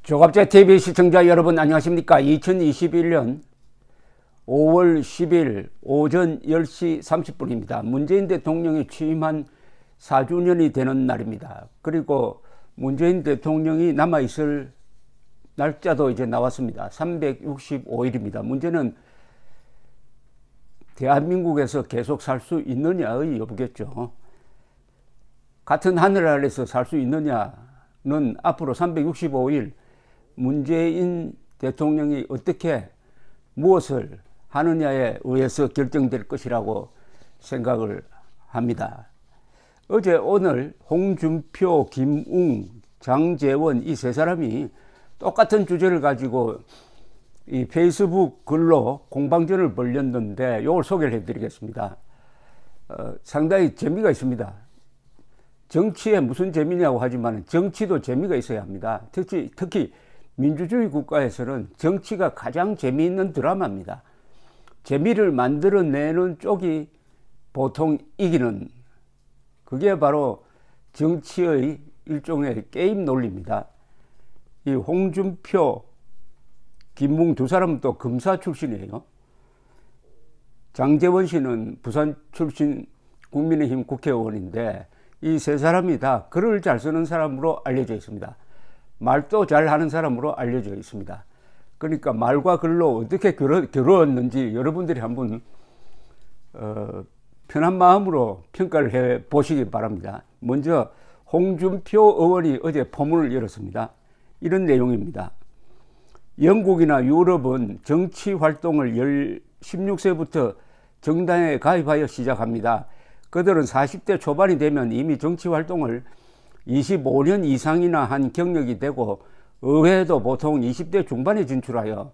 조갑제TV 시청자 여러분 안녕하십니까. 2021년 5월 10일 오전 10시 30분입니다. 문재인 대통령이 취임한 4주년이 되는 날입니다. 그리고 문재인 대통령이 남아있을 날짜도 이제 나왔습니다. 365일입니다. 문제는 대한민국에서 계속 살 수 있느냐의 여부겠죠. 같은 하늘 아래서 살 수 있느냐는 앞으로 365일 문재인 대통령이 어떻게 무엇을 하느냐에 의해서 결정될 것이라고 생각을 합니다. 어제 오늘 홍준표, 김웅, 장제원 이 세 사람이 똑같은 주제를 가지고 이 페이스북 글로 공방전을 벌였는데 이걸 소개를 해드리겠습니다. 상당히 재미가 있습니다. 정치에 무슨 재미냐고 하지만 정치도 재미가 있어야 합니다. 특히 민주주의 국가에서는 정치가 가장 재미있는 드라마입니다. 재미를 만들어내는 쪽이 보통 이기는, 그게 바로 정치의 일종의 게임 논리입니다. 이 홍준표, 김웅 두 사람은 또 검사 출신이에요. 장제원 씨는 부산 출신 국민의힘 국회의원인데 이 세 사람이 다 글을 잘 쓰는 사람으로 알려져 있습니다. 말도 잘 하는 사람으로 알려져 있습니다. 그러니까 말과 글로 어떻게 겨루었는지 여러분들이 한번 편한 마음으로 평가를 해 보시기 바랍니다. 먼저 홍준표 의원이 어제 포문을 열었습니다. 이런 내용입니다. 영국이나 유럽은 정치 활동을 16세부터 정당에 가입하여 시작합니다. 그들은 40대 초반이 되면 이미 정치 활동을 25년 이상이나 한 경력이 되고 의회도 보통 20대 중반에 진출하여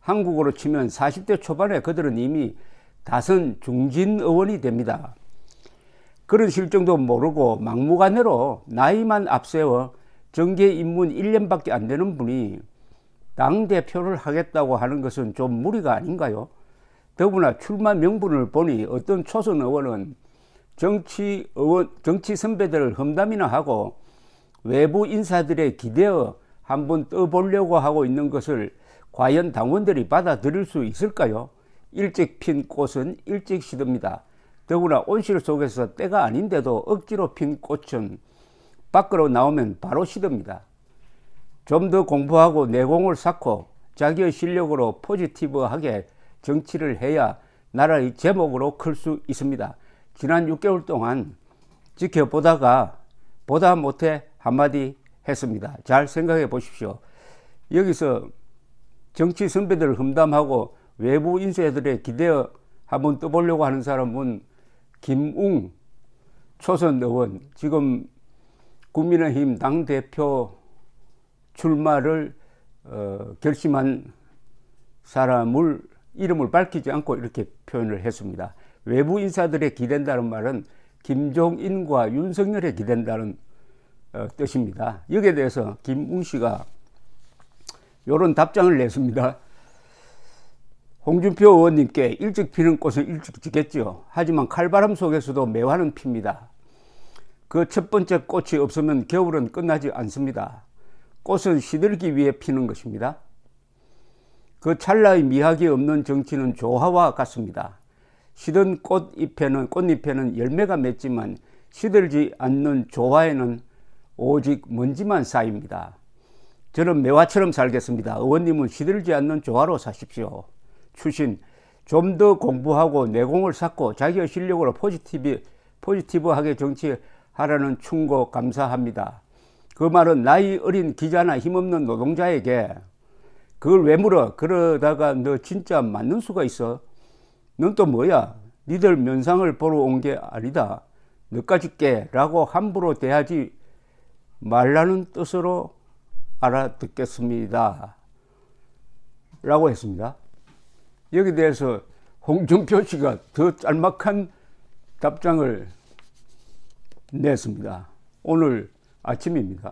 한국으로 치면 40대 초반에 그들은 이미 다선 중진 의원이 됩니다. 그런 실정도 모르고 막무가내로 나이만 앞세워 정계 입문 1년밖에 안 되는 분이 당대표를 하겠다고 하는 것은 좀 무리가 아닌가요? 더구나 출마 명분을 보니 어떤 초선 의원은 정치 선배들을 험담이나 하고 외부 인사들에 기대어 한번 떠보려고 하고 있는 것을 과연 당원들이 받아들일 수 있을까요? 일찍 핀 꽃은 일찍 시듭니다. 더구나 온실 속에서 때가 아닌데도 억지로 핀 꽃은 밖으로 나오면 바로 시듭니다. 좀 더 공부하고 내공을 쌓고 자기의 실력으로 포지티브하게 정치를 해야 나라의 제목으로 클 수 있습니다. 지난 6개월 동안 지켜보다가 보다 못해 한마디 했습니다. 잘 생각해 보십시오. 여기서 정치 선배들을 험담하고 외부 인사들에 기대어 한번 떠보려고 하는 사람은 김웅 초선 의원, 지금 국민의힘 당대표 출마를 결심한 사람을 이름을 밝히지 않고 이렇게 표현을 했습니다. 외부 인사들에 기댄다는 말은 김종인과 윤석열에 기댄다는 뜻입니다. 여기에 대해서 김웅 씨가 이런 답장을 냈습니다. 홍준표 의원님께 일찍 피는 꽃은 일찍 지겠죠. 하지만 칼바람 속에서도 매화는 핍니다. 그 첫 번째 꽃이 없으면 겨울은 끝나지 않습니다. 꽃은 시들기 위해 피는 것입니다. 그 찰나의 미학이 없는 정치는 조화와 같습니다. 시든 꽃잎에는 열매가 맺지만 시들지 않는 조화에는 오직 먼지만 쌓입니다. 저는 매화처럼 살겠습니다. 의원님은 시들지 않는 조화로 사십시오. 추신, 좀 더 공부하고 내공을 쌓고 자기의 실력으로 포지티브하게 정치하라는 충고 감사합니다. 그 말은 나이 어린 기자나 힘없는 노동자에게 그걸 왜 물어? 그러다가 너 진짜 맞는 수가 있어? 넌 또 뭐야? 니들 면상을 보러 온 게 아니다. 너까지 깨라고 함부로 대하지 말라는 뜻으로 알아듣겠습니다. 라고 했습니다. 여기에 대해서 홍준표 씨가 더 짤막한 답장을 냈습니다. 오늘 아침입니다.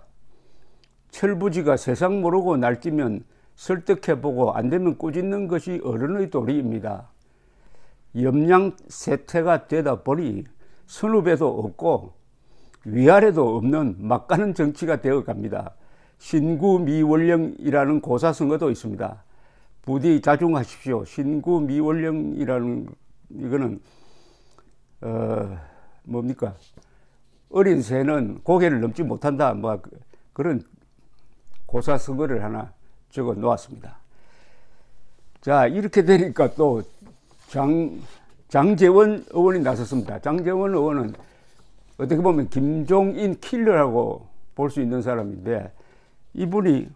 철부지가 세상 모르고 날뛰면 설득해보고 안되면 꾸짖는 것이 어른의 도리입니다. 염량세태가 되다 보니 선후배도 없고 위아래도 없는 막가는 정치가 되어 갑니다. 신구미원령이라는 고사성어도 있습니다. 부디 자중하십시오. 신구미원령이라는 이거는 뭡니까? 어린 새는 고개를 넘지 못한다. 뭐 그런 고사성어를 하나 적어 놓았습니다. 자, 이렇게 되니까 또 장제원 의원이 나섰습니다. 장제원 의원은 어떻게 보면 김종인 킬러라고 볼 수 있는 사람인데, 이분이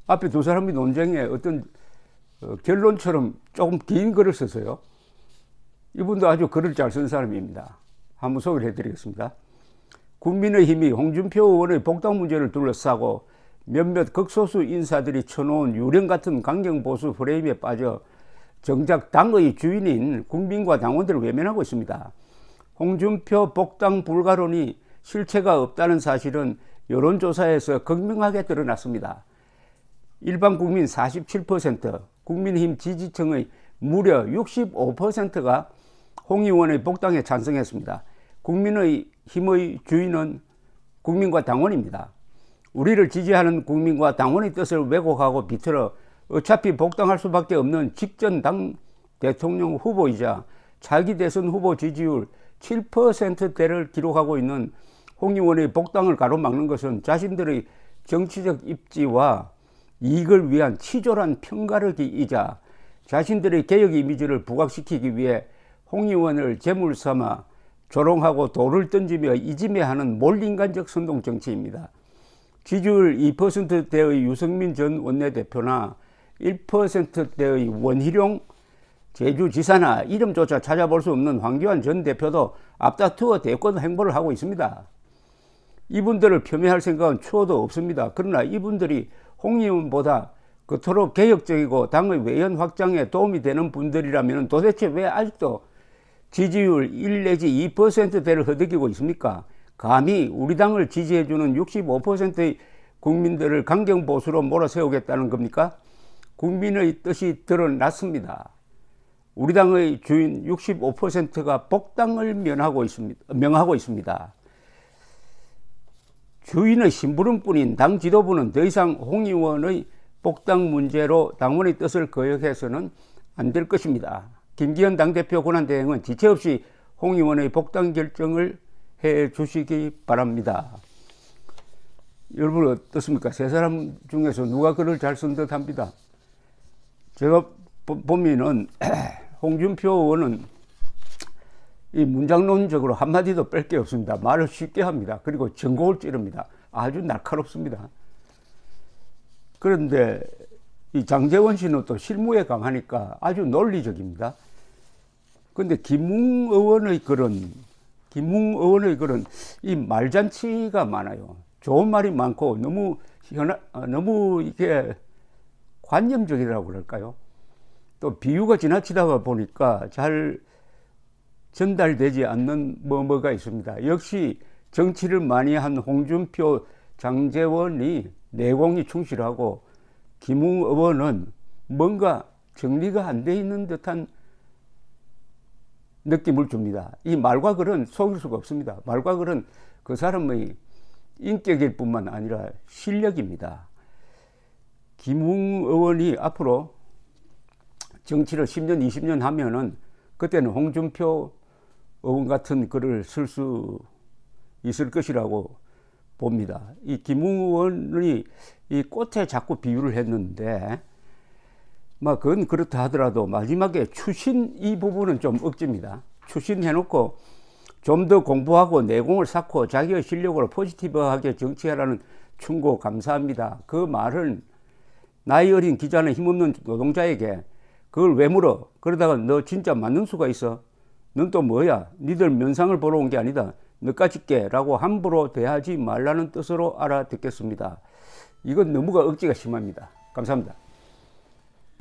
앞에 두 사람이 논쟁에 어떤 결론처럼 조금 긴 글을 썼어요. 이분도 아주 글을 잘 쓴 사람입니다. 한번 소개를 해드리겠습니다. 국민의힘이 홍준표 의원의 복당 문제를 둘러싸고 몇몇 극소수 인사들이 쳐놓은 유령 같은 강경보수 프레임에 빠져 정작 당의 주인인 국민과 당원들을 외면하고 있습니다. 홍준표 복당 불가론이 실체가 없다는 사실은 여론조사에서 극명하게 드러났습니다. 일반 국민 47%, 국민의힘 지지층의 무려 65%가 홍 의원의 복당에 찬성했습니다. 국민의힘의 주인은 국민과 당원입니다. 우리를 지지하는 국민과 당원의 뜻을 왜곡하고 비틀어 어차피 복당할 수밖에 없는 직전 당 대통령 후보이자 차기 대선 후보 지지율 7%대를 기록하고 있는 홍 의원의 복당을 가로막는 것은 자신들의 정치적 입지와 이익을 위한 치졸한 편가르기이자 자신들의 개혁 이미지를 부각시키기 위해 홍 의원을 제물 삼아 조롱하고 돌을 던지며 이지매하는 몰인간적 선동 정치입니다. 지지율 2%대의 유승민 전 원내대표나 1%대의 원희룡 제주지사나 이름조차 찾아볼 수 없는 황교안 전 대표도 앞다투어 대권 행보를 하고 있습니다. 이분들을 폄훼할 생각은 추호도 없습니다. 그러나 이분들이 홍 의원보다 그토록 개혁적이고 당의 외연 확장에 도움이 되는 분들이라면 도대체 왜 아직도 지지율 1 내지 2%대를 허덕이고 있습니까? 감히 우리 당을 지지해주는 65%의 국민들을 강경보수로 몰아세우겠다는 겁니까? 국민의 뜻이 드러났습니다. 우리 당의 주인 65%가 복당을 명하고 있습니다. 주인의 심부름꾼인 당 지도부는 더 이상 홍 의원의 복당 문제로 당원의 뜻을 거역해서는 안 될 것입니다. 김기현 당대표 권한대행은 지체 없이 홍 의원의 복당 결정을 해 주시기 바랍니다. 여러분 어떻습니까? 세 사람 중에서 누가 글을 잘 쓴 듯 합니다. 제가 보면은 홍준표 의원은 이 문장론적으로 한마디도 뺄 게 없습니다. 말을 쉽게 합니다. 그리고 전곡을 찌릅니다. 아주 날카롭습니다. 그런데 이 장제원 씨는 또 실무에 강하니까 아주 논리적입니다. 그런데 김웅 의원의 글은 이 말잔치가 많아요. 좋은 말이 많고 너무 이게 관념적이라고 그럴까요? 또 비유가 지나치다가 보니까 잘 전달되지 않는 뭐가 있습니다. 역시 정치를 많이 한 홍준표, 장제원이 내공이 충실하고 김웅 의원은 뭔가 정리가 안 돼 있는 듯한 느낌을 줍니다. 이 말과 글은 속일 수가 없습니다. 말과 글은 그 사람의 인격일 뿐만 아니라 실력입니다. 김웅 의원이 앞으로 정치를 10년, 20년 하면은 그때는 홍준표 의원 같은 글을 쓸 수 있을 것이라고 봅니다. 이 김웅 의원이 이 꽃에 자꾸 비유를 했는데, 그건 그렇다 하더라도 마지막에 추신 이 부분은 좀 억지입니다. 추신해놓고 좀 더 공부하고 내공을 쌓고 자기의 실력으로 포지티브하게 정치하라는 충고 감사합니다. 그 말은 나이 어린 기자는 힘없는 노동자에게 그걸 왜 물어? 그러다가 너 진짜 맞는 수가 있어? 넌 또 뭐야? 니들 면상을 보러 온 게 아니다. 너까짓 게라고 함부로 대하지 말라는 뜻으로 알아듣겠습니다. 이건 너무가 억지가 심합니다. 감사합니다.